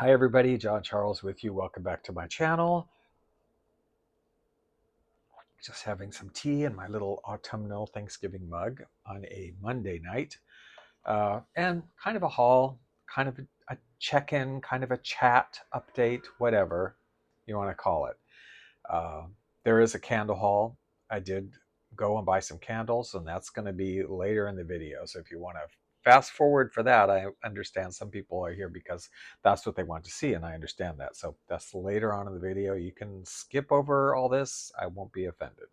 Hi everybody, John Charles with you. Welcome back to my channel. Just having some tea in my little autumnal Thanksgiving mug on a Monday night. And kind of a haul, kind of a check-in, kind of a chat update, whatever you want to call it. Uh, there is a candle haul. I did go and buy some candles, and that's going to be later in the video. So if you want to fast forward for that, I understand some people are here because that's what they want to see, and I understand that. So that's later on in the video. You can skip over all this. I won't be offended.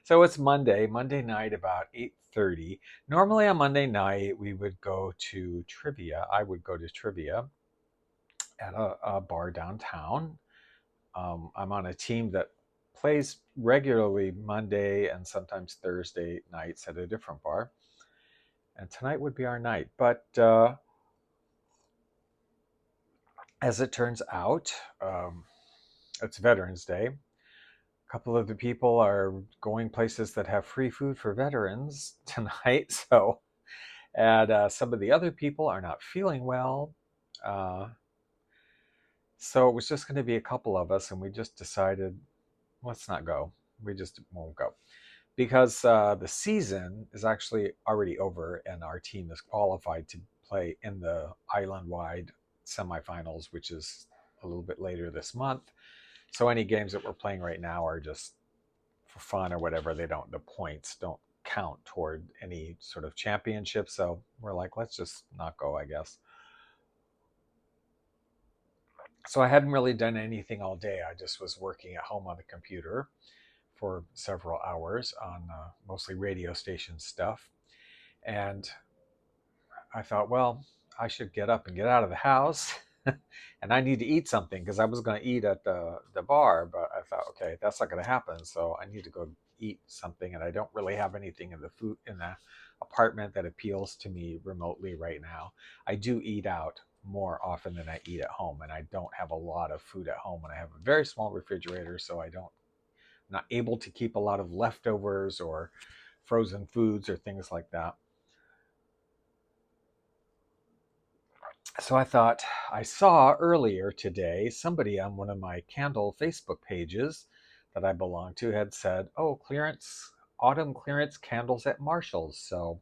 So it's Monday night about 8:30. Normally on Monday night we would go to trivia. I would go to trivia at a bar downtown. I'm on a team that plays regularly Monday and sometimes Thursday nights at a different bar. And tonight would be our night. But as it turns out, it's Veterans Day. A couple of the people are going places that have free food for veterans tonight. And some of the other people are not feeling well. Uh, so it was just going to be a couple of us, and we just decided, let's not go. We just won't go. Because the season is actually already over and our team is qualified to play in the island-wide semifinals, which is a little bit later this month. So any games that we're playing right now are just for fun or whatever. The points don't count toward any sort of championship. So we're like, let's just not go, I guess. So I hadn't really done anything all day. I just was working at home on the computer for several hours on mostly radio station stuff. And I thought, well, I should get up and get out of the house. And I need to eat something because I was going to eat at the bar, but I thought, okay, that's not going to happen. So I need to go eat something. And I don't really have anything in the apartment that appeals to me remotely right now. I do eat out more often than I eat at home, and I don't have a lot of food at home. And I have a very small refrigerator, so I'm not able to keep a lot of leftovers or frozen foods or things like that. So I thought, I saw earlier today somebody on one of my candle Facebook pages that I belong to had said, oh, clearance, autumn clearance candles at Marshall's. So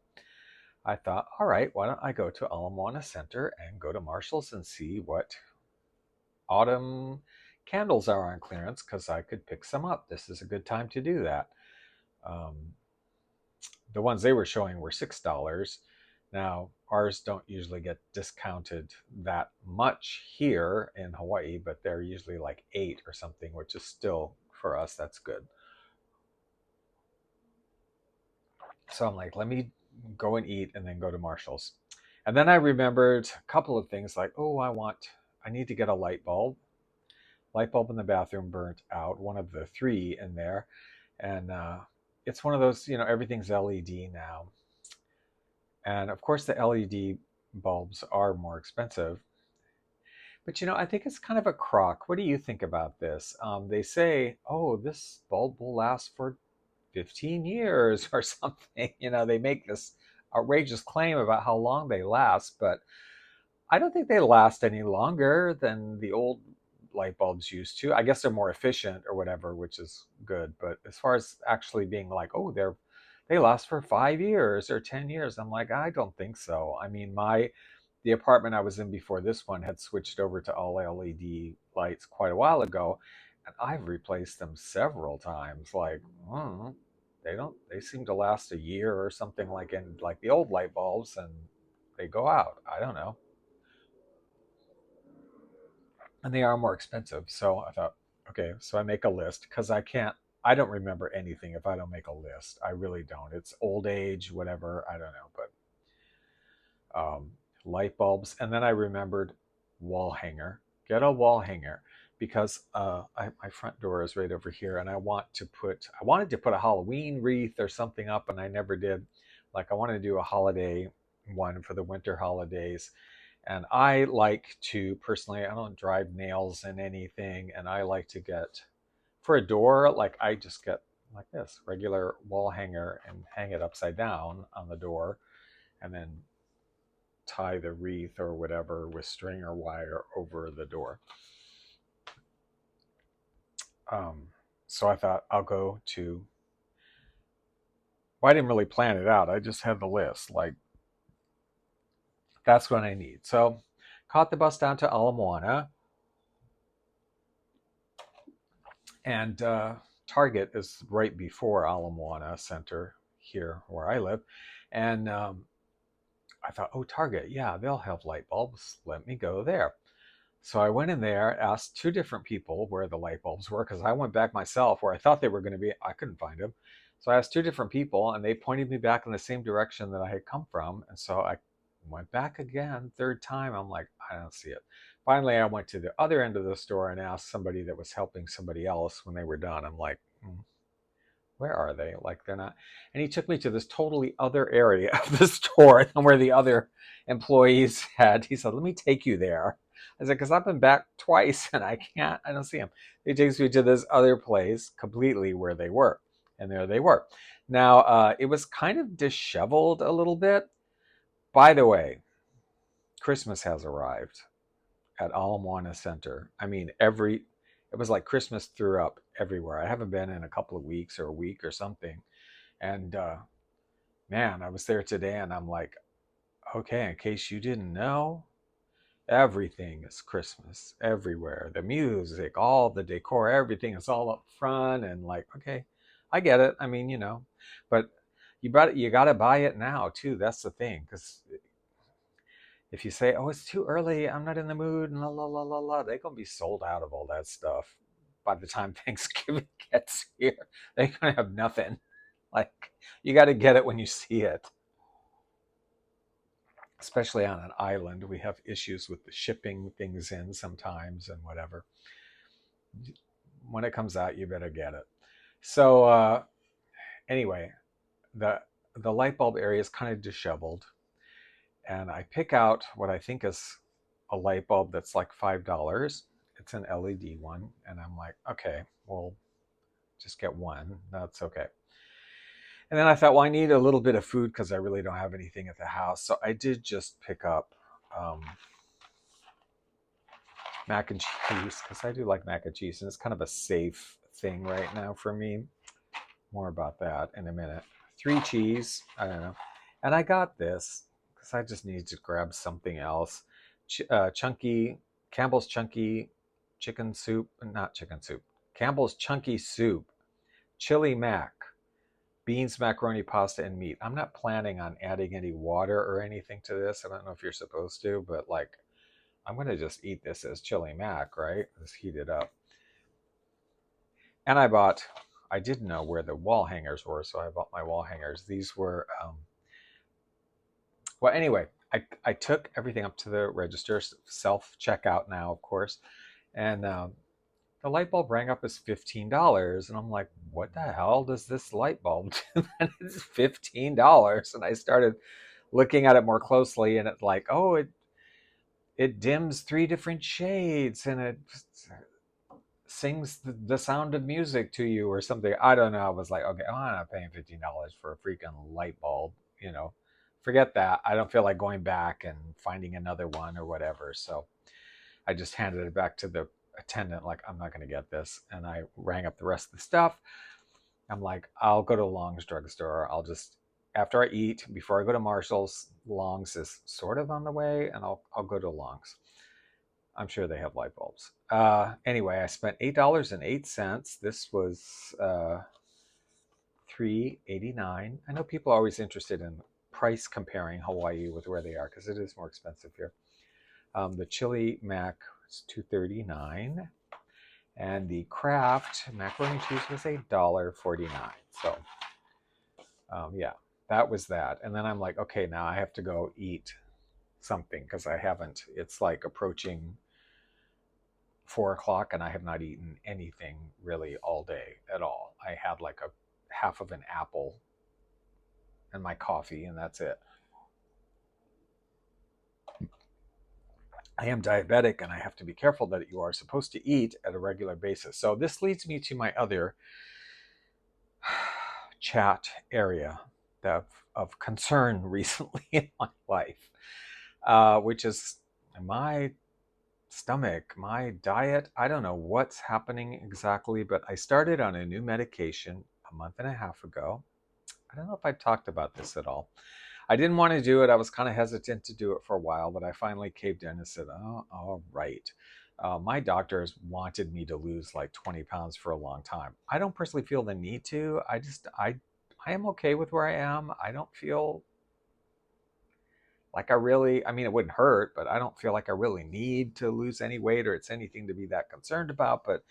I thought, all right, why don't I go to Ala Moana Center and go to Marshall's and see what autumn candles are on clearance, because I could pick some up. This is a good time to do that. Um, the ones they were showing were $6. Now, ours don't usually get discounted that much here in Hawaii, but they're usually like 8 or something, which is still, for us, that's good. So I'm like, let me go and eat and then go to Marshall's. And then I remembered a couple of things like, oh, I need to get a light bulb. Light bulb in the bathroom burnt out, one of the three in there. And it's one of those, everything's LED now. And of course, the LED bulbs are more expensive. But I think it's kind of a crock. What do you think about this? They say, oh, this bulb will last for 15 years or something. They make this outrageous claim about how long they last, but I don't think they last any longer than the old light bulbs used to. I guess they're more efficient or whatever, which is good. But as far as actually being like, oh, they last for 5 years or 10 years, I'm like, I don't think so. I mean, the apartment I was in before this one had switched over to all LED lights quite a while ago, and I've replaced them several times. Like, they seem to last a year or something, like the old light bulbs, and they go out. I don't know. And they are more expensive. So I thought, okay, so I make a list because I don't remember anything if I don't make a list. I really don't. It's old age, whatever. I don't know. But light bulbs. And then I remembered wall hanger. Get a wall hanger because my front door is right over here, and I wanted to put a Halloween wreath or something up, and I never did. Like I wanted to do a holiday one for the winter holidays, and I like to personally, I don't drive nails in anything, and I like to get for a door, like I just get like this regular wall hanger and hang it upside down on the door, and then tie the wreath or whatever with string or wire over the door. So I thought I'll go to. Well, I didn't really plan it out. I just had the list. Like, that's what I need. So caught the bus down to Ala Moana, and Target is right before Ala Moana Center here where I live. And I thought, oh, Target, yeah, they'll have light bulbs. Let me go there. So I went in there, asked two different people where the light bulbs were, because I went back myself where I thought they were going to be. I couldn't find them. So I asked two different people, and they pointed me back in the same direction that I had come from. And so I went back again, third time. I'm like, I don't see it. Finally, I went to the other end of the store and asked somebody that was helping somebody else when they were done. I'm like, where are they? Like, they're not. And he took me to this totally other area of the store than where the other employees had. He said, let me take you there. I said, because I've been back twice and I don't see them. He takes me to this other place completely where they were. And there they were. Now, it was kind of disheveled a little bit. By the way, Christmas has arrived at Ala Moana Center. I mean, it was like Christmas threw up everywhere. I haven't been in a couple of weeks or a week or something. And man, I was there today and I'm like, okay, in case you didn't know, everything is Christmas everywhere. The music, all the decor, everything is all up front. And like, okay, I get it. I mean, but you got to buy it now too. That's the thing. Because if you say, oh, it's too early, I'm not in the mood, and la la la la la, they're going to be sold out of all that stuff by the time Thanksgiving gets here. They're going to have nothing. Like, you got to get it when you see it. Especially on an island, we have issues with the shipping things in sometimes and whatever. When it comes out, you better get it. So anyway, the light bulb area is kind of disheveled, and I pick out what I think is a light bulb that's like $5. It's an LED one, and I'm like, okay, well, just get one. That's okay. And then I thought, well, I need a little bit of food because I really don't have anything at the house. So I did just pick up mac and cheese because I do like mac and cheese, and it's kind of a safe thing right now for me. More about that in a minute. 3 cheese, I don't know. And I got this because I just needed to grab something else. Campbell's Chunky chicken soup, not chicken soup, Campbell's Chunky soup, chili mac, beans, macaroni, pasta, and meat. I'm not planning on adding any water or anything to this. I don't know if you're supposed to, but like, I'm going to just eat this as chili mac, right? Just heat it up. And I didn't know where the wall hangers were, so I bought my wall hangers. These were, well, anyway, I took everything up to the register, self-checkout now, of course, and the light bulb rang up as $15, and I'm like, what the hell does this light bulb do? And it's $15, and I started looking at it more closely, and it's like, oh, it dims 3 different shades, and it sings the sound of music to you or something. I don't know. I was like, okay, I'm not paying $15 for a freaking light bulb. Forget that. I don't feel like going back and finding another one or whatever. So I just handed it back to the attendant, like, I'm not going to get this. And I rang up the rest of the stuff. I'm like, I'll go to Long's drugstore. I'll just, after I eat, before I go to Marshall's, Long's is sort of on the way, and I'll go to Long's. I'm sure they have light bulbs. Anyway, I spent $8.08. This was $3.89. I know people are always interested in price comparing Hawaii with where they are because it is more expensive here. The chili mac was $2.39, and the Kraft macaroni and cheese was $1.49. So yeah, that was that. And then I'm like, okay, now I have to go eat something because I haven't. It's like approaching 4 o'clock, and I have not eaten anything really all day at all. I had like a half of an apple and my coffee, and that's it. I am diabetic, and I have to be careful that you are supposed to eat at a regular basis. So this leads me to my other chat area of concern recently in my life. which is my stomach, my diet. I don't know what's happening exactly, but I started on a new medication a month and a half ago. I don't know if I talked about this at all. I didn't want to do it. I was kind of hesitant to do it for a while, but I finally caved in and said, "Oh, all right." My doctors wanted me to lose like 20 pounds for a long time. I don't personally feel the need to. I am okay with where I am. I don't feel like I really, I mean, it wouldn't hurt, but I don't feel like I really need to lose any weight or it's anything to be that concerned about. But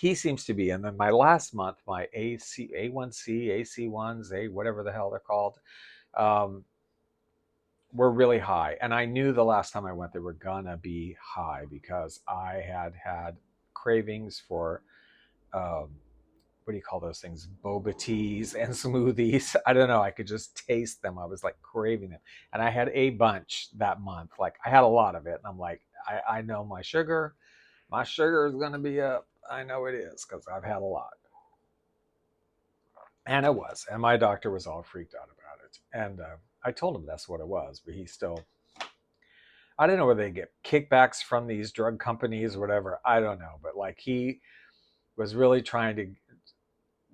he seems to be. And then my last month, my A1C, AC1s, whatever the hell they're called, um, were really high. And I knew the last time I went, they were gonna be high because I had cravings for um, what do you call those things? Boba teas and smoothies. I don't know. I could just taste them. I was like craving them. And I had a bunch that month. Like I had a lot of it. And I'm like, I know my sugar is going to be up. I know it is because I've had a lot. And it was. And my doctor was all freaked out about it. And I told him that's what it was. But he still, I don't know whether they get kickbacks from these drug companies or whatever. I don't know. But like he was really trying to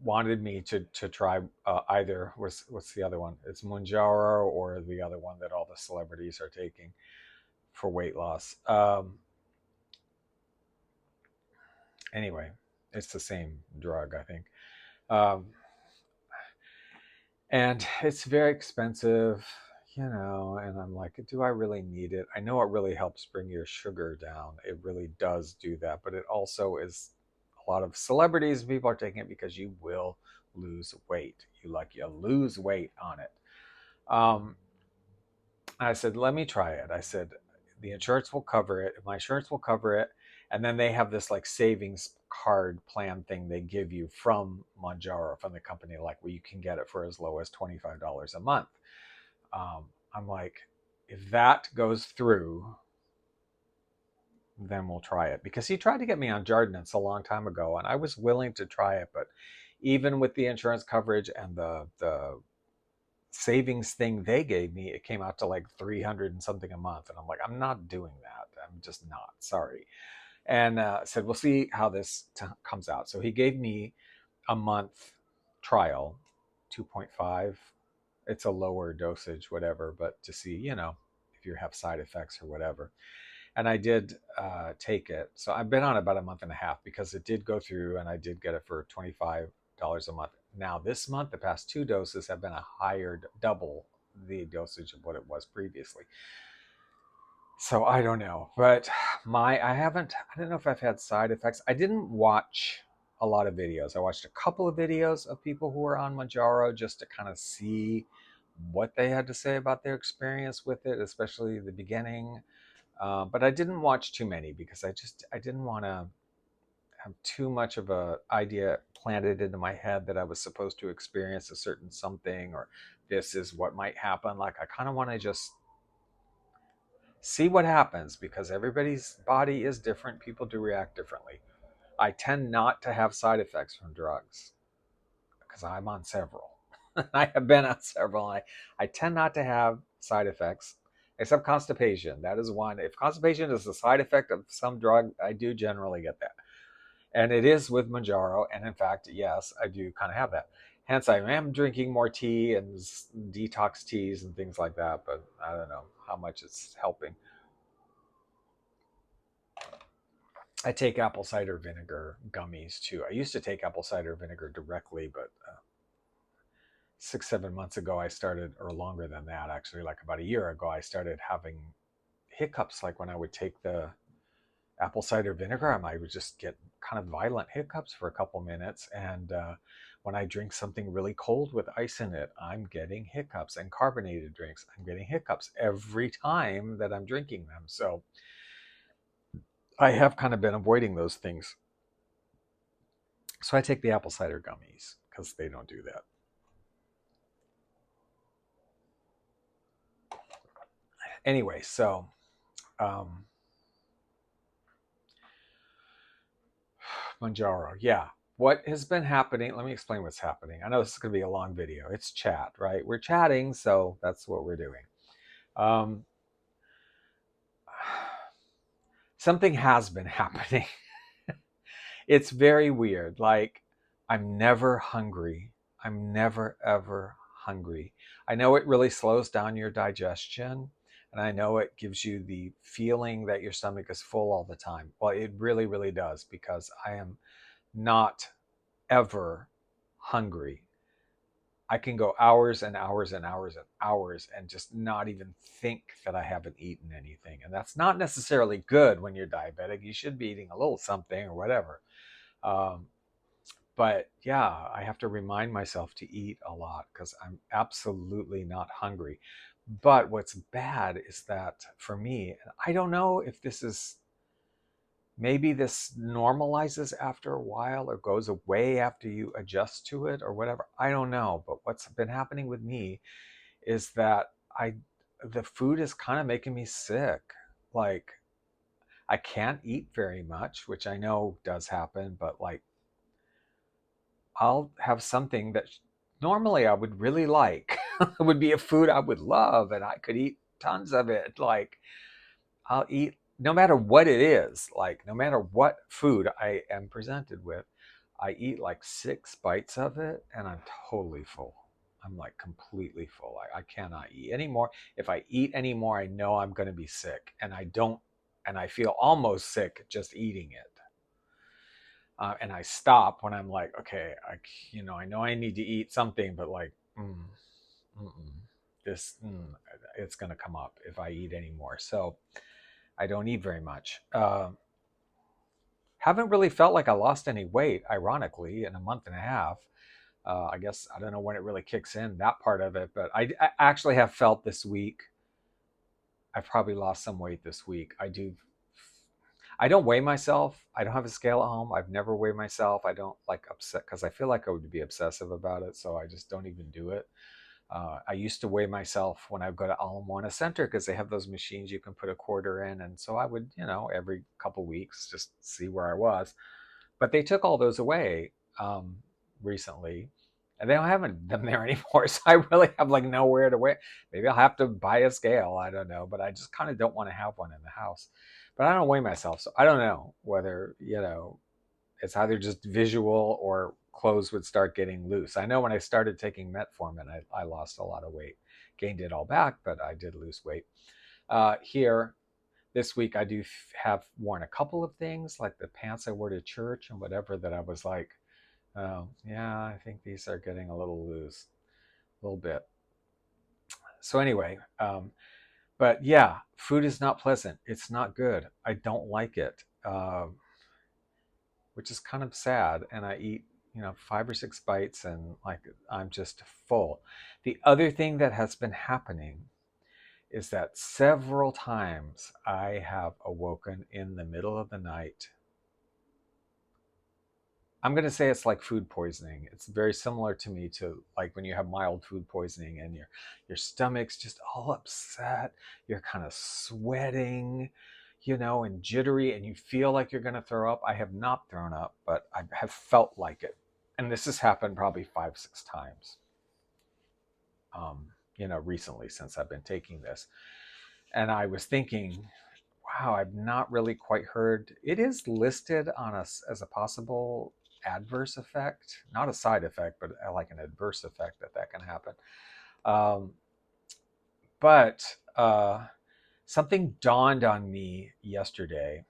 wanted me to try either what's the other one? It's Mounjaro or the other one that all the celebrities are taking for weight loss. Anyway, it's the same drug, I think, um, and it's very expensive, you know. And I'm like, do I really need it? I know it really helps bring your sugar down. It really does do that, but it also is a lot of celebrities and people are taking it because you will lose weight. You lose weight on it. Um, I said, let me try it. I said, the insurance will cover it. My insurance will cover it. And then they have this like savings card plan thing they give you from Mounjaro, from the company, like where you can get it for as low as $25 a month. I'm like, if that goes through, then we'll try it. Because he tried to get me on Jardiance a long time ago, and I was willing to try it. But even with the insurance coverage and the savings thing they gave me, it came out to like 300 and something a month. And I'm like, I'm not doing that. I'm just not. Sorry. And said, we'll see how this comes out. So he gave me a month trial, 2.5. It's a lower dosage, whatever, but to see, you know, if you have side effects or whatever. And I did take it. So I've been on it about a month and a half because it did go through and I did get it for $25 a month. Now, this month, the past two doses have been a higher, double the dosage of what it was previously. So I don't know, but I don't know if I've had side effects. I didn't watch a lot of videos. I watched a couple of videos of people who were on Mounjaro just to kind of see what they had to say about their experience with it, especially the beginning. But I didn't watch too many because I didn't want to have too much of a idea planted into my head that I was supposed to experience a certain something or this is what might happen. Like I kind of want to just see what happens because everybody's body is different. People do react differently. I tend not to have side effects from drugs because I'm on several. I have been on several. I tend not to have side effects except constipation. That is one. If constipation is a side effect of some drug, I do generally get that. And it is with Mounjaro. And in fact, yes, I do kind of have that. Hence, I am drinking more tea and detox teas and things like that. But I don't know how much it's helping. I take apple cider vinegar gummies too. I used to take apple cider vinegar directly, but 6, 7 months ago, I started, or longer than that, actually, like about a year ago, I started having hiccups. Like when I would take the apple cider vinegar, I would just get kind of violent hiccups for a couple minutes. And when I drink something really cold with ice in it, I'm getting hiccups. And carbonated drinks, I'm getting hiccups every time that I'm drinking them. So I have kind of been avoiding those things. So I take the apple cider gummies because they don't do that. Anyway, so um, Mounjaro, yeah. What has been happening? Let me explain what's happening. I know this is going to be a long video. It's chat, right? We're chatting, so that's what we're doing. Um, something has been happening. It's very weird. Like, I'm never hungry. I'm never, ever hungry. I know it really slows down your digestion, and I know it gives you the feeling that your stomach is full all the time. Well, it really, really does, because I am not ever hungry. I can go hours and hours and hours and hours and just not even think that I haven't eaten anything. And that's not necessarily good when you're diabetic. You should be eating a little something or whatever. Um, but yeah, I have to remind myself to eat a lot because I'm absolutely not hungry. But what's bad is that for me, I don't know if this is, maybe this normalizes after a while or goes away after you adjust to it or whatever. I don't know. But what's been happening with me is that the food is kind of making me sick. Like, I can't eat very much, which I know does happen, but like, I'll have something that normally I would really like. It would be a food I would love and I could eat tons of it. Like, I'll eat no matter what it is, like, no matter what food I am presented with, I eat like 6 bites of it and I'm totally full. I'm like completely full. I cannot eat anymore. If I eat anymore, I know I'm going to be sick, and I don't, and I feel almost sick just eating it. And I stop when I'm like, okay, I know I need to eat something, but like, mm-mm, this, it's going to come up if I eat anymore. So I don't eat very much. Haven't really felt like I lost any weight, ironically, in a month and a half. I guess I don't know when it really kicks in, that part of it, but I actually have felt this week. I've probably lost some weight this week. I do. I don't weigh myself. I don't have a scale at home. I've never weighed myself. I don't like upset because I feel like I would be obsessive about it, so I just don't even do it. I used to weigh myself when I go to Al Moana Center because they have those machines you can put a quarter in, and so I would, every couple weeks just see where I was. But they took all those away recently, and they don't have them there anymore. So I really have like nowhere to wear. Maybe I'll have to buy a scale. I don't know, but I just kind of don't want to have one in the house. But I don't weigh myself, so I don't know whether it's either just visual or clothes would start getting loose. I know when I started taking metformin, I lost a lot of weight, gained it all back, but I did lose weight. Here, this week, I do have worn a couple of things, like the pants I wore to church and whatever, that I was like, oh, yeah, I think these are getting a little loose, a little bit. So, anyway, but yeah, food is not pleasant. It's not good. I don't like it. Which is kind of sad. And I eat, 5 or 6 bites and like I'm just full. The other thing that has been happening is that several times I have awoken in the middle of the night. I'm going to say it's like food poisoning. It's very similar to me to like when you have mild food poisoning and your stomach's just all upset, you're kind of sweating, and jittery, and you feel like you're going to throw up. I have not thrown up, but I have felt like it. And this has happened probably 5, 6 times, recently since I've been taking this. And I was thinking, wow, I've not really quite heard. It is listed on us as a possible adverse effect, not a side effect, but like an adverse effect that can happen. Um, but something dawned on me yesterday.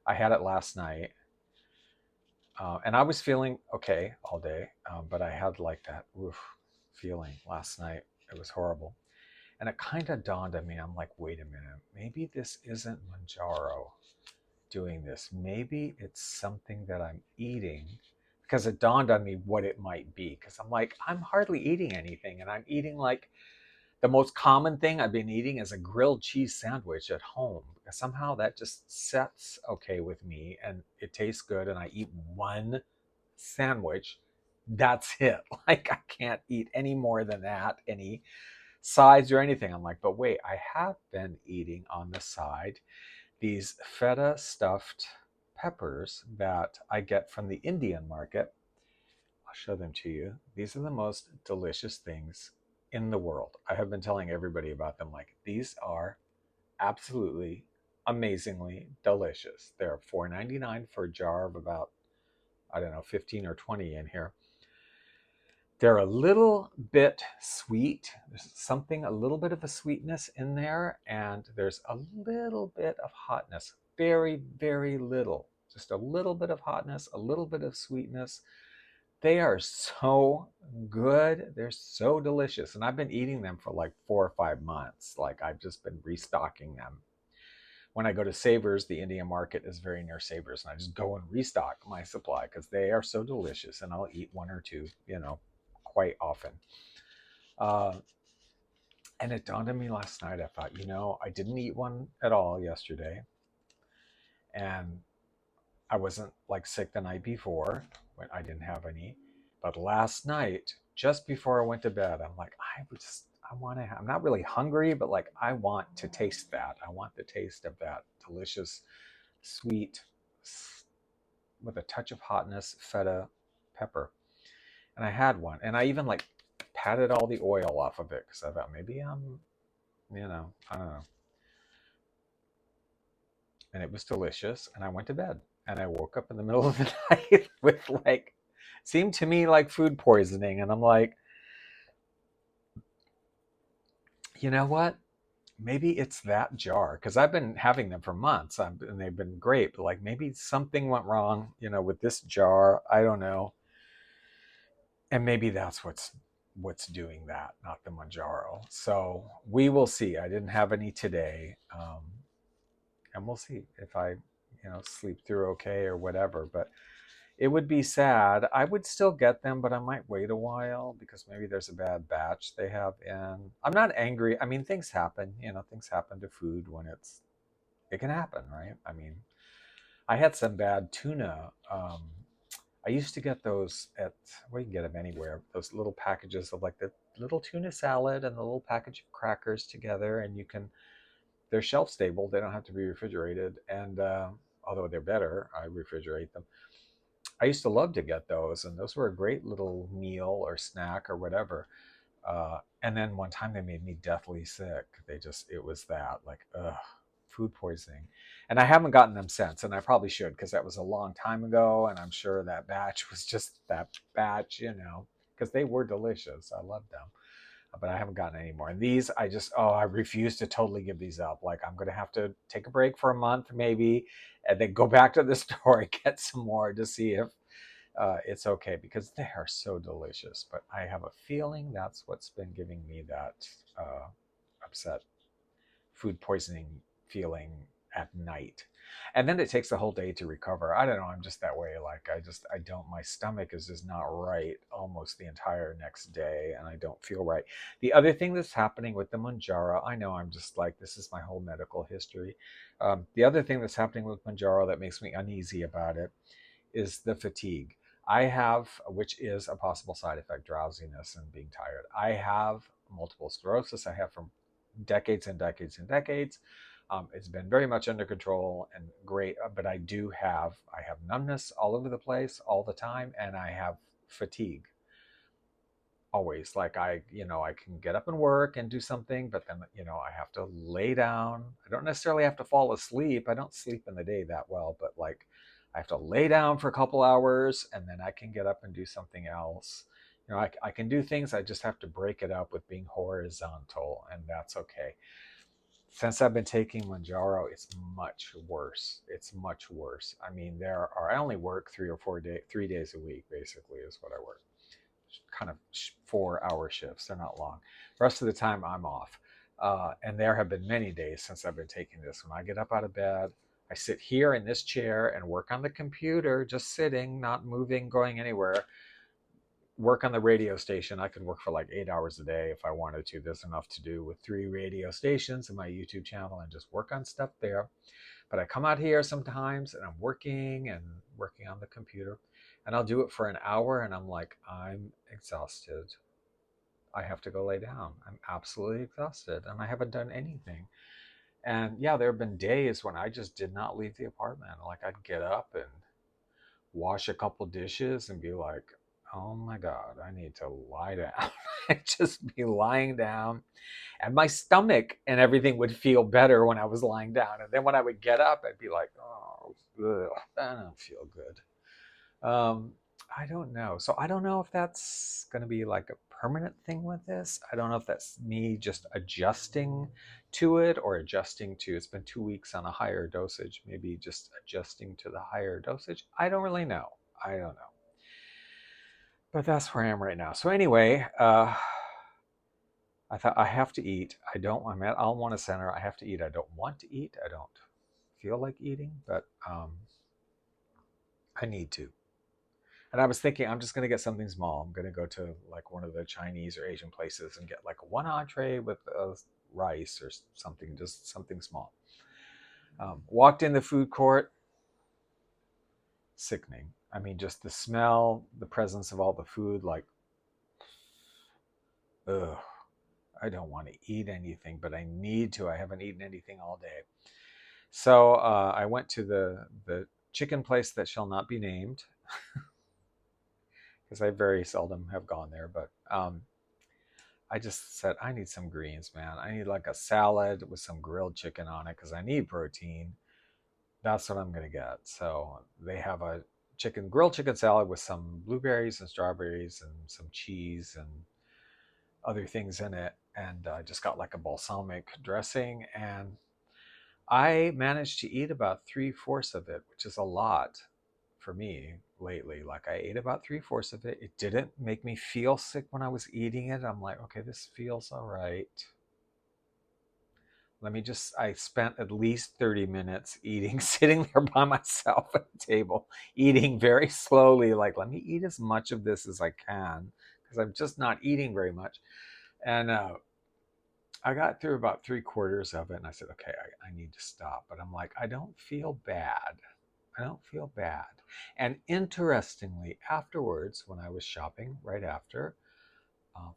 I had it last night, and I was feeling okay all day, but I had like that feeling last night. It was horrible. And it kind of dawned on me. I'm like, wait a minute, maybe this isn't Mounjaro doing this. Maybe it's something that I'm eating, because it dawned on me what it might be. Because I'm like, I'm hardly eating anything, and I'm eating like the most common thing I've been eating is a grilled cheese sandwich at home. Somehow that just sets okay with me, and it tastes good, and I eat one sandwich. That's it. Like, I can't eat any more than that, any sides or anything. I'm like, but wait, I have been eating on the side these feta stuffed peppers that I get from the Indian market. I'll show them to you. These are the most delicious things in the world. I have been telling everybody about them. Like, these are absolutely amazingly delicious. They're $4.99 for a jar of about, I don't know, 15 or 20 in here. They're a little bit sweet. There's something, a little bit of a sweetness in there, and there's a little bit of hotness. Very, very little. Just a little bit of hotness, a little bit of sweetness. They are so good. They're so delicious. And I've been eating them for like 4 or 5 months. Like I've just been restocking them. When I go to Savers, the Indian market is very near Savers, and I just go and restock my supply because they are so delicious. And I'll eat one or two, quite often. Uh, and it dawned on me last night. I thought, I didn't eat one at all yesterday, and I wasn't like sick the night before when I didn't have any. But last night, just before I went to bed, I'm like, I want to. I'm not really hungry, but like I want to taste that. I want the taste of that delicious, sweet, with a touch of hotness feta pepper. And I had one, and I even like patted all the oil off of it because I thought maybe I don't know. And it was delicious. And I went to bed, and I woke up in the middle of the night with like, seemed to me like food poisoning. And I'm like, you know what? Maybe it's that jar because I've been having them for months, and they've been great. But like maybe something went wrong, with this jar. I don't know, and maybe that's what's doing that, not the Mounjaro. So we will see. I didn't have any today, and we'll see if I, sleep through okay or whatever. But it would be sad. I would still get them, but I might wait a while because maybe there's a bad batch they have in. I'm not angry. I mean, things happen. Things happen to food when it can happen, right? I mean, I had some bad tuna. I used to get those at, well, you can get them anywhere. Those little packages of like the little tuna salad and the little package of crackers together, and they're shelf stable. They don't have to be refrigerated, and although they're better, I refrigerate them. I used to love to get those, and those were a great little meal or snack or whatever. And then one time they made me deathly sick. It was that, like, ugh, food poisoning. And I haven't gotten them since, and I probably should because that was a long time ago, and I'm sure that batch was just that batch, because they were delicious. I loved them, but I haven't gotten any more. And these, I refuse to totally give these up. Like, I'm going to have to take a break for a month, maybe, and then go back to the store and get some more to see if it's okay because they are so delicious. But I have a feeling that's what's been giving me that upset food poisoning feeling at night. And then it takes a whole day to recover. I don't know. I'm just that way. Like, I don't, my stomach is just not right almost the entire next day, and I don't feel right. The other thing that's happening with the Mounjaro, I know I'm just like, this is my whole medical history. The other thing that's happening with Mounjaro that makes me uneasy about it is the fatigue. I have, which is a possible side effect, drowsiness and being tired. I have multiple sclerosis. I have from decades and decades and decades. It's been very much under control and great, but I have numbness all over the place all the time, and I have fatigue always. Like I can get up and work and do something, but then, I have to lay down. I don't necessarily have to fall asleep. I don't sleep in the day that well, but like I have to lay down for a couple hours and then I can get up and do something else. I can do things. I just have to break it up with being horizontal, and that's okay. Since I've been taking Mounjaro, it's much worse. It's much worse. I mean, I only work 3 days a week, basically, is what I work. Kind of 4-hour shifts. They're not long. The rest of the time, I'm off. And there have been many days since I've been taking this. When I get up out of bed, I sit here in this chair and work on the computer, just sitting, not moving, going anywhere. Work on the radio station. I could work for like 8 hours a day if I wanted to. There's enough to do with 3 radio stations and my YouTube channel and just work on stuff there. But I come out here sometimes and I'm working on the computer, and I'll do it for an hour and I'm like, I'm exhausted. I have to go lay down. I'm absolutely exhausted and I haven't done anything. And yeah, there have been days when I just did not leave the apartment. Like I'd get up and wash a couple dishes and be like, oh my God, I need to lie down. I'd just be lying down, and my stomach and everything would feel better when I was lying down. And then when I would get up, I'd be like, oh, ugh, I don't feel good. I don't know. So I don't know if that's going to be like a permanent thing with this. I don't know if that's me just adjusting to it or adjusting to, it's been 2 weeks on a higher dosage, maybe just adjusting to the higher dosage. I don't really know. I don't know. But that's where I am right now. So anyway, I thought I have to eat. I'm at Alwana Center. I have to eat. I don't want to eat. I don't feel like eating, but I need to. And I was thinking, I'm just going to get something small. I'm going to go to like one of the Chinese or Asian places and get like one entree with rice or something, just something small. Walked in the food court, sickening. I mean, just the smell, the presence of all the food, like, ugh, I don't want to eat anything, but I need to. I haven't eaten anything all day. So I went to the chicken place that shall not be named because I very seldom have gone there, but I just said, I need some greens, man. I need like a salad with some grilled chicken on it because I need protein. That's what I'm going to get. So they have a grilled chicken salad with some blueberries and strawberries and some cheese and other things in it. And I just got like a balsamic dressing. And I managed to eat about 3/4 of it, which is a lot for me lately. Like I ate about 3/4 of it. It didn't make me feel sick when I was eating it. I'm like, okay, this feels all right. I spent at least 30 minutes eating, sitting there by myself at the table, eating very slowly. Like, let me eat as much of this as I can because I'm just not eating very much. And I got through about 3/4 of it and I said, okay, I need to stop. But I'm like, I don't feel bad. I don't feel bad. And interestingly, afterwards, when I was shopping right after,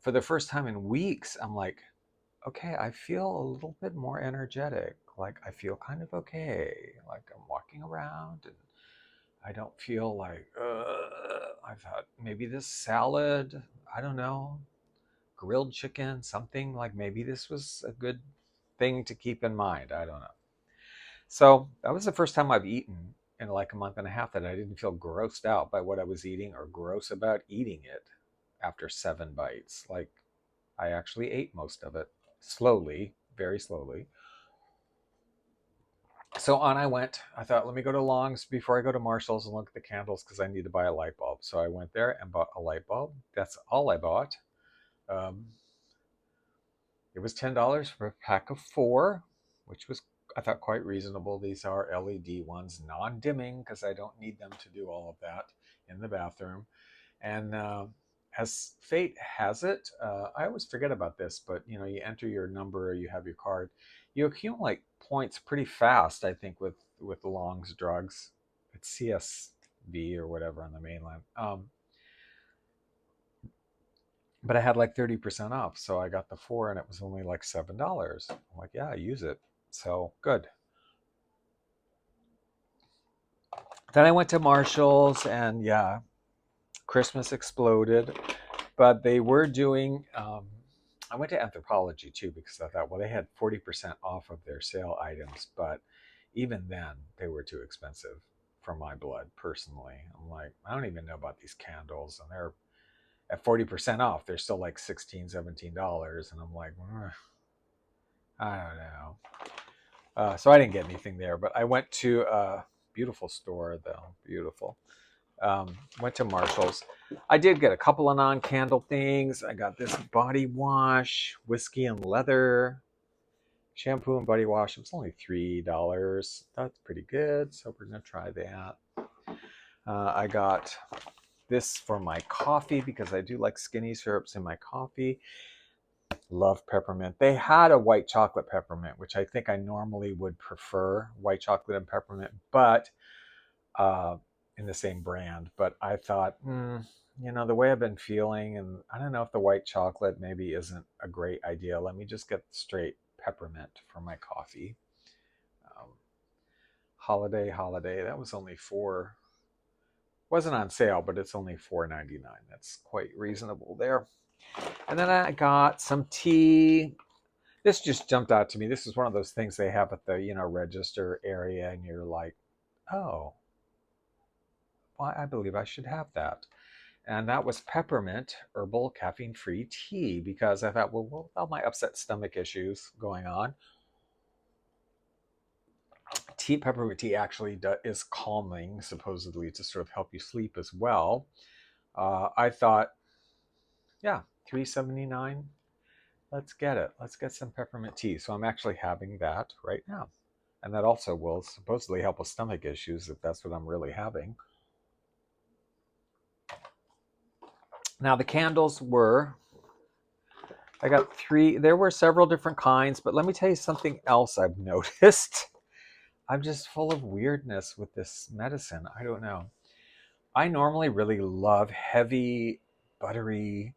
for the first time in weeks, I'm like, okay, I feel a little bit more energetic. Like I feel kind of okay. Like I'm walking around and I don't feel like, I thought maybe this salad, I don't know, grilled chicken, something like maybe this was a good thing to keep in mind. I don't know. So that was the first time I've eaten in like a month and a half that I didn't feel grossed out by what I was eating or gross about eating it after 7 bites. Like I actually ate most of it slowly, very slowly. So on I went. I thought, let me go to Long's before I go to Marshall's and look at the candles because I need to buy a light bulb. So I went there and bought a light bulb. That's all I bought. Um, it was $10 for a pack of four, which was, I thought, quite reasonable. These are LED ones, non-dimming because I don't need them to do all of that in the bathroom. And as fate has it, I always forget about this, but you enter your number, you have your card, you accumulate points pretty fast. I think with Long's drugs, it's CSV or whatever on the mainland. But I had like 30% off, so I got the four, and it was only like $7. I'm like, yeah, I use it, so good. Then I went to Marshall's, and yeah, Christmas exploded. But they were doing, I went to Anthropology too because I thought, well, they had 40% off of their sale items, but even then they were too expensive for my blood personally. I'm like, I don't even know about these candles, and they're at 40% off. They're still like $16, $17, and I'm like, I don't know. So I didn't get anything there, but I went to a beautiful store though, beautiful. Went to Marshall's. I did get a couple of non-candle things. I got this body wash, whiskey and leather, shampoo and body wash. It was only $3. That's pretty good. So we're gonna try that. I got this for my coffee because I do like skinny syrups in my coffee. Love peppermint. They had a white chocolate peppermint, which I think I normally would prefer, white chocolate and peppermint, but uh, in the same brand. But I thought, the way I've been feeling, and I don't know if the white chocolate maybe isn't a great idea. Let me just get straight peppermint for my coffee. Um, holiday. That was only Wasn't on sale, but it's only $4.99. That's quite reasonable there. And then I got some tea. This just jumped out to me. This is one of those things they have at the, register area, and you're like, oh, well, I believe I should have that. And that was peppermint herbal caffeine-free tea, because I thought, well, with all my upset stomach issues going on, peppermint tea actually is calming, supposedly, to sort of help you sleep as well. I thought, yeah, $3.79. Let's get it. Let's get some peppermint tea. So I'm actually having that right now. And that also will supposedly help with stomach issues if that's what I'm really having. Now the candles I got 3. There were several different kinds, but let me tell you something else I've noticed. I'm just full of weirdness with this medicine. I don't know. I normally really love heavy, buttery,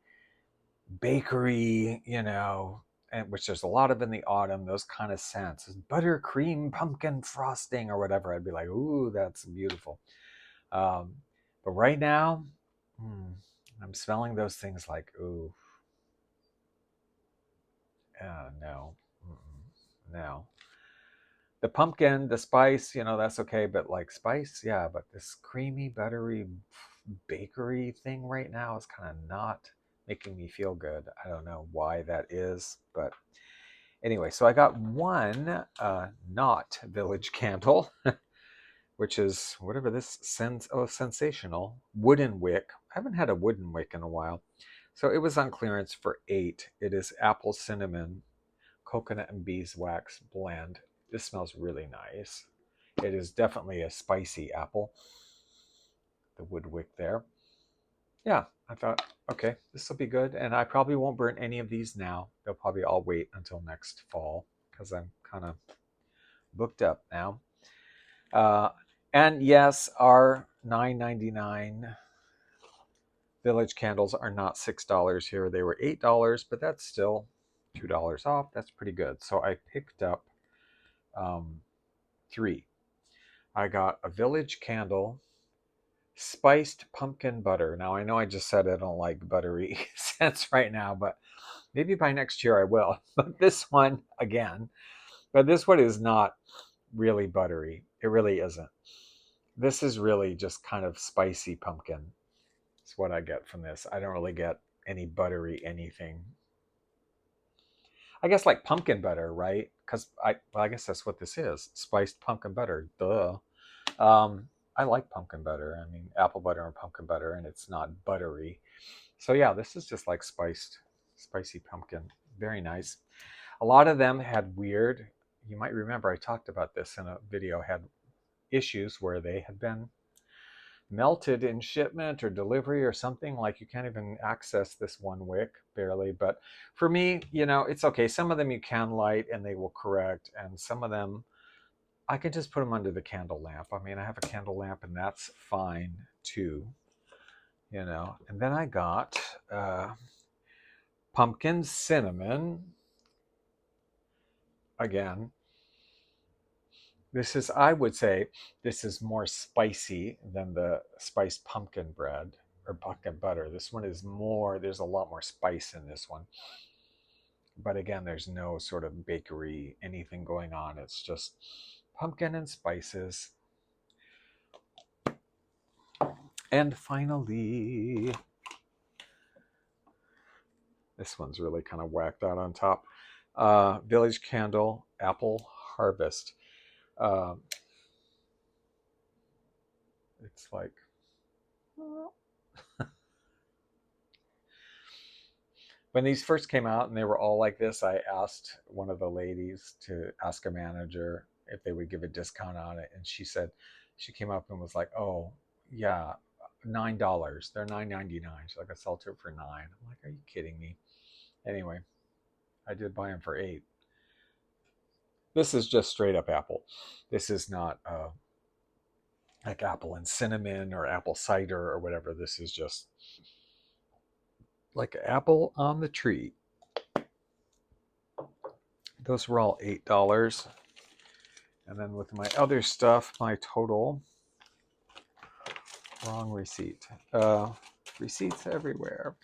bakery, and which there's a lot of in the autumn, those kind of scents. Buttercream pumpkin frosting or whatever. I'd be like, ooh, that's beautiful. Um, but right now, I'm smelling those things like, ooh, no, no. The pumpkin, the spice, that's okay, but like spice, yeah, but this creamy, buttery bakery thing right now is kind of not making me feel good. I don't know why that is, but anyway, so I got one not village candle, which is whatever this sensational wooden wick. I haven't had a wooden wick in a while. So it was on clearance for $8. It is apple cinnamon, coconut and beeswax blend. This smells really nice. It is definitely a spicy apple. The wood wick there. Yeah, I thought, okay, this will be good. And I probably won't burn any of these now. They'll probably all wait until next fall because I'm kind of booked up now. And yes, our $9.99 village candles are not $6 here. They were $8, but that's still $2 off. That's pretty good. So I picked up 3. I got a village candle, spiced pumpkin butter. Now I know I just said I don't like buttery scents right now, but maybe by next year I will. But this one is not really buttery. It really isn't. This is really just kind of spicy pumpkin. It's what I get from this. I don't really get any buttery anything. I guess like pumpkin butter, right? Because I guess that's what this is. Spiced pumpkin butter. Duh. I like pumpkin butter. I mean, apple butter and pumpkin butter, and it's not buttery. So yeah, this is just like spicy pumpkin. Very nice. A lot of them had weird, you might remember I talked about this in a video, had issues where they had been melted in shipment or delivery or something. Like you can't even access this one wick barely. But for me, it's okay. Some of them you can light and they will correct, and some of them I can just put them under the candle lamp. I mean, I have a candle lamp and that's fine too, And then I got pumpkin cinnamon. Again, I would say, this is more spicy than the spiced pumpkin bread or pumpkin butter. This one is more, there's a lot more spice in this one. But again, there's no sort of bakery, anything going on. It's just pumpkin and spices. And finally, this one's really kind of whacked out on top. Village Candle Apple Harvest. It's like, when these first came out and they were all like this, I asked one of the ladies to ask a manager if they would give a discount on it. And she came up and was like, oh, yeah, $9. They're $9.99. She's like, I sold it for $9. I'm like, are you kidding me? Anyway, I did buy them for $8. This is just straight up apple. This is not like apple and cinnamon or apple cider or whatever. This is just like apple on the tree. Those were all $8. And then with my other stuff, my total Wrong receipt. Receipts everywhere.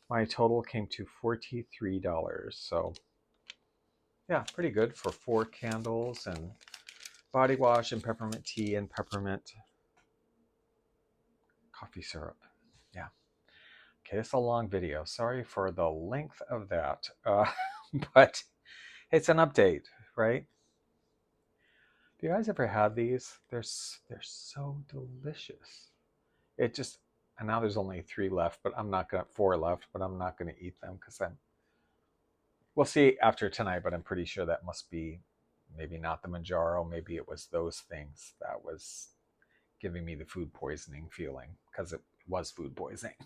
My total came to $43. So yeah, pretty good for 4 candles and body wash and peppermint tea and peppermint coffee syrup. Yeah. Okay, it's a long video. Sorry for the length of that. But it's an update, right? Have you guys ever had these? They're so delicious. It just, and now there's only 3 left, but I'm not gonna 4 left, but I'm not gonna eat them because we'll see after tonight, but I'm pretty sure that must be maybe not the Mounjaro, maybe it was those things that was giving me the food poisoning feeling because it was food poisoning.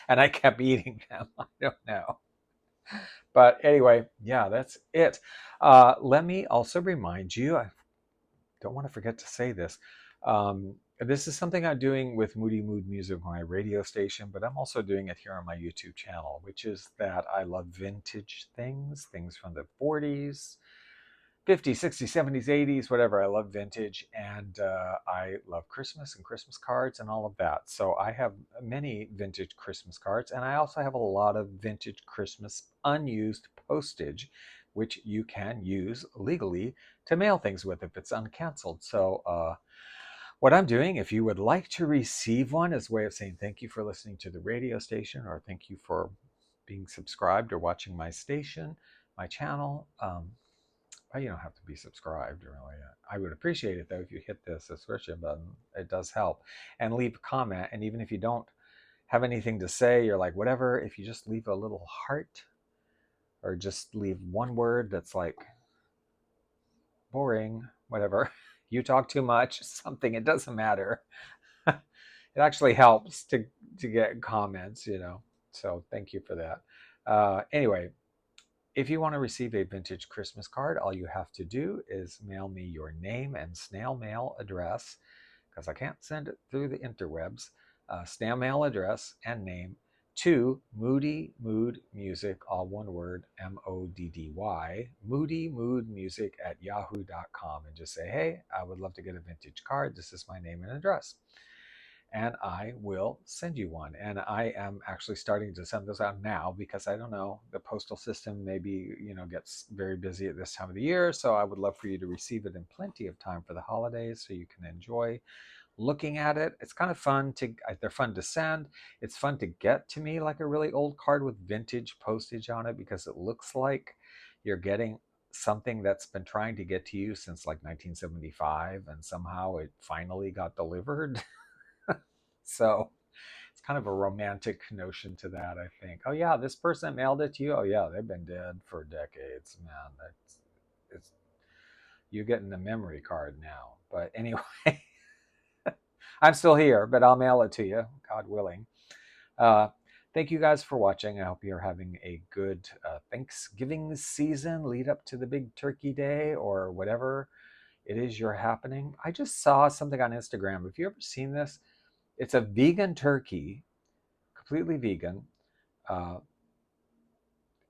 And I kept eating them. I don't know. But anyway, yeah, that's it. Let me also remind you, I don't want to forget to say this. This is something I'm doing with Moody Mood Music on my radio station, but I'm also doing it here on my YouTube channel, which is that I love vintage things, things from the 40s, 50s, 60s, 70s, 80s, whatever. I love vintage, and I love Christmas and Christmas cards and all of that. So I have many vintage Christmas cards, and I also have a lot of vintage Christmas unused postage, which you can use legally to mail things with if it's uncanceled. So what I'm doing, if you would like to receive one as a way of saying thank you for listening to the radio station, or thank you for being subscribed or watching my station, my channel, well, you don't have to be subscribed, really. I would appreciate it, though, if you hit the subscription button. It does help. And leave a comment. And even if you don't have anything to say, you're like, whatever, if you just leave a little heart or just leave one word that's like boring, whatever, you talk too much, something, it doesn't matter. It actually helps to get comments, you know. So thank you for that. Anyway, if you want to receive a vintage Christmas card, all you have to do is mail me your name and snail mail address, because I can't send it through the interwebs. Snail mail address and name to Moody Mood Music, all one word, MODDY, Moody Mood Music at yahoo.com, and just say, hey, I would love to get a vintage card. This is my name and address, and I will send you one. And I am actually starting to send those out now because I don't know, the postal system maybe, gets very busy at this time of the year. So I would love for you to receive it in plenty of time for the holidays so you can enjoy looking at it. It's kind of fun they're fun to send. It's fun to get to me, like a really old card with vintage postage on it, because it looks like you're getting something that's been trying to get to you since like 1975, and somehow it finally got delivered. So it's kind of a romantic notion to that, I think. Oh yeah, this person mailed it to you. Oh yeah, they've been dead for decades, man. It's you're getting the memory card now. But anyway, I'm still here, but I'll mail it to you, God willing. Uh, thank you guys for watching. I hope you're having a good Thanksgiving season lead up to the big turkey day or whatever it is you're happening. I just saw something on Instagram. Have you ever seen this? It's a vegan turkey, completely vegan. Uh,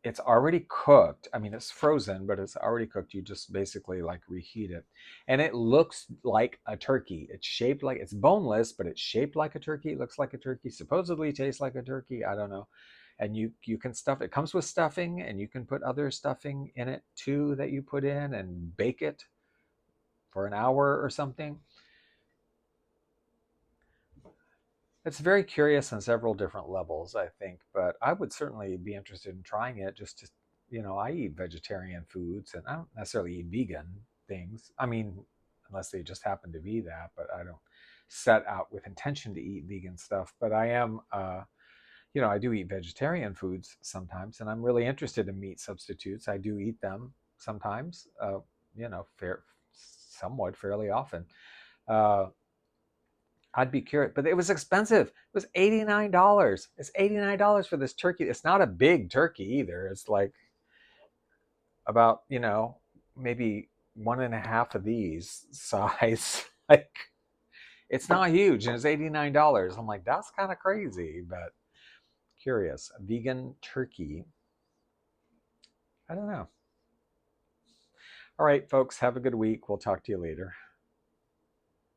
it's already cooked. I mean, it's frozen, but it's already cooked. You just basically like reheat it. And it looks like a turkey. It's shaped like, it's boneless, but it's shaped like a turkey. It looks like a turkey, supposedly tastes like a turkey. I don't know. And you can stuff it. It comes with stuffing, and you can put other stuffing in it too that you put in and bake it for an hour or something. It's very curious on several different levels, I think, but I would certainly be interested in trying it just to, I eat vegetarian foods and I don't necessarily eat vegan things. I mean, unless they just happen to be that, but I don't set out with intention to eat vegan stuff. But I am, I do eat vegetarian foods sometimes, and I'm really interested in meat substitutes. I do eat them sometimes, somewhat fairly often. Uh, I'd be curious, but it was expensive. It was $89. It's $89 for this turkey. It's not a big turkey either. It's like about, maybe one and a half of these size. Like, it's not huge, and it's $89. I'm like, that's kind of crazy, but curious. A vegan turkey. I don't know. All right, folks, have a good week. We'll talk to you later.